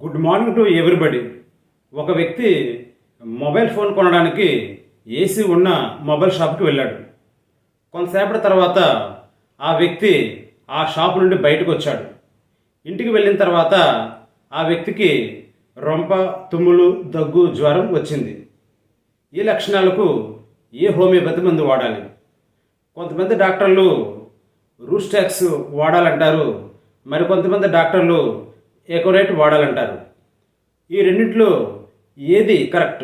Good morning to everybody. ఒక వ్యక్తి mobile phone కొనడానికి ఏసీ ఉన్న మొబైల్ షాప్కి వెళ్ళాడు. కొంతసేపటి తర్వాత ఆ వ్యక్తి ఆ షాప్ నుండి బయటకు వచ్చాడు. ఇంటికి వెళ్ళిన తర్వాత ఆ వ్యక్తికి రొంప, తుమ్ములు, దగ్గు, జ్వరం వచ్చింది. ఈ లక్షణాలకు ఏ హోమియోపతి మందు వాడాలి? కొంతమంది డాక్టర్లు రూస్టాక్స్ వాడాలంటారు, మరికొంతమంది డాక్టర్లు ఎకోనైట్ వాడాలంటారు. ఈ రెండింటిలో ఏది కరెక్ట్?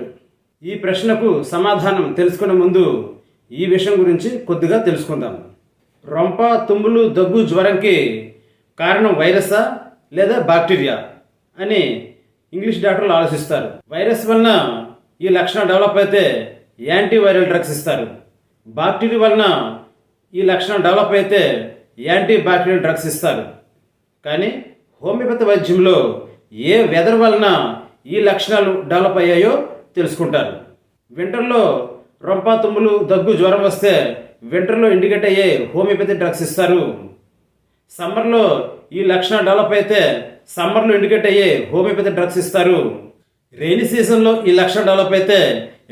ఈ ప్రశ్నకు సమాధానం తెలుసుకునే ముందు ఈ విషయం గురించి కొద్దిగా తెలుసుకుందాం. రొంప, తుమ్ములు, దగ్గు, జ్వరంకి కారణం వైరసా లేదా బ్యాక్టీరియా అని ఇంగ్లీష్ డాక్టర్లు ఆలోచిస్తారు. వైరస్ వలన ఈ లక్షణం డెవలప్ అయితే యాంటీవైరల్ డ్రగ్స్ ఇస్తారు. బ్యాక్టీరియా వలన ఈ లక్షణం డెవలప్ అయితే యాంటీ బ్యాక్టీరియల్ డ్రగ్స్ ఇస్తారు. కానీ హోమియోపతి వైద్యంలో ఏ వెదర్ వలన ఈ లక్షణాలు డెవలప్ అయ్యాయో తెలుసుకుంటారు. వింటర్లో రొంప, తుమ్ములు, దగ్గు, జ్వరం వస్తే వింటర్లో ఇండికేట్ అయ్యే హోమియోపతి డ్రగ్స్ ఇస్తారు. సమ్మర్లో ఈ లక్షణాలు డెవలప్ అయితే సమ్మర్లో ఇండికేట్ అయ్యే హోమియోపతి డ్రగ్స్ ఇస్తారు. రెయినీ సీజన్లో ఈ లక్షణం డెవలప్ అయితే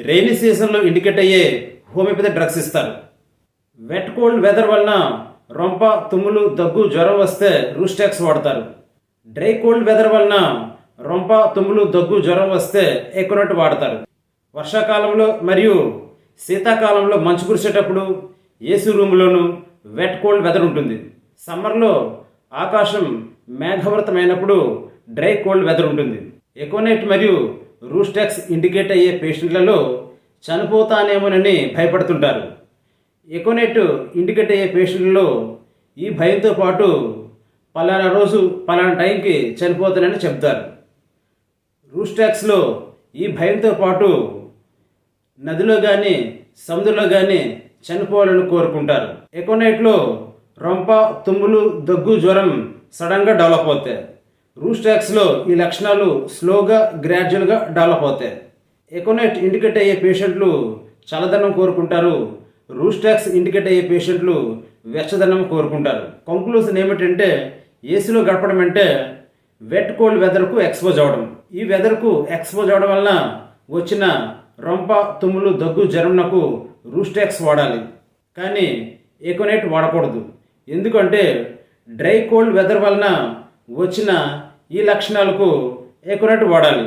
రెయినీ సీజన్లో ఇండికేట్ అయ్యే హోమియోపతి డ్రగ్స్ ఇస్తారు. వెట్ కోల్డ్ వెదర్ వలన రొంప, తుమ్ములు, దగ్గు, జ్వరం వస్తే రూస్టాక్స్ వాడతారు. డ్రై కోల్డ్ వెదర్ వలన రొంప, తుమ్ములు, దగ్గు, జ్వరం వస్తే ఎకోనైట్ వాడతారు. వర్షాకాలంలో మరియు శీతాకాలంలో మంచు కురిసేటప్పుడు ఏసీ రూమ్లోనూ వెట్ కోల్డ్ వెదర్ ఉంటుంది. సమ్మర్లో ఆకాశం మేఘావృతమైనప్పుడు డ్రై కోల్డ్ వెదర్ ఉంటుంది. ఎకోనైట్ మరియు రూస్టాక్స్ ఇండికేట్ అయ్యే పేషెంట్లలో చనిపోతానేమోనని భయపడుతుంటారు. ఎకోనైట్ ఇండికేట్ అయ్యే పేషెంట్లలో ఈ భయంతో పాటు పలానా రోజు పలానా టైంకి చనిపోతానని చెప్తారు. రూస్టాక్స్లో ఈ భయంతో పాటు నదిలో కానీ సముద్రంలో కానీ చనిపోవాలని కోరుకుంటారు. ఎకోనైట్లో రొంప, తుమ్ములు, దగ్గు, జ్వరం సడన్గా డెవలప్ అవుతాయి. రూస్టాక్స్లో ఈ లక్షణాలు స్లోగా గ్రాడ్యువల్గా డెవలప్ అవుతాయి. ఎకోనైట్ ఇండికేట్ అయ్యే పేషెంట్లు చల్లదనం కోరుకుంటారు. రూస్టాక్స్ ఇండికేట్ అయ్యే పేషెంట్లు వెచ్చదనం కోరుకుంటారు. కంక్లూజన్ ఏమిటంటే ఏసీలో గడపడం అంటే వెట్ కోల్డ్ వెదర్కు ఎక్స్పోజ్ అవ్వడం. ఈ వెదర్కు ఎక్స్పోజ్ అవ్వడం వలన వచ్చిన రొంప, తుమ్ములు, దగ్గు, జ్వరంకు రూస్టాక్స్ వాడాలి, కానీ ఎకోనైట్ వాడకూడదు. ఎందుకంటే డ్రై కోల్డ్ వెదర్ వలన వచ్చిన ఈ లక్షణాలకు ఎకోనైట్ వాడాలి.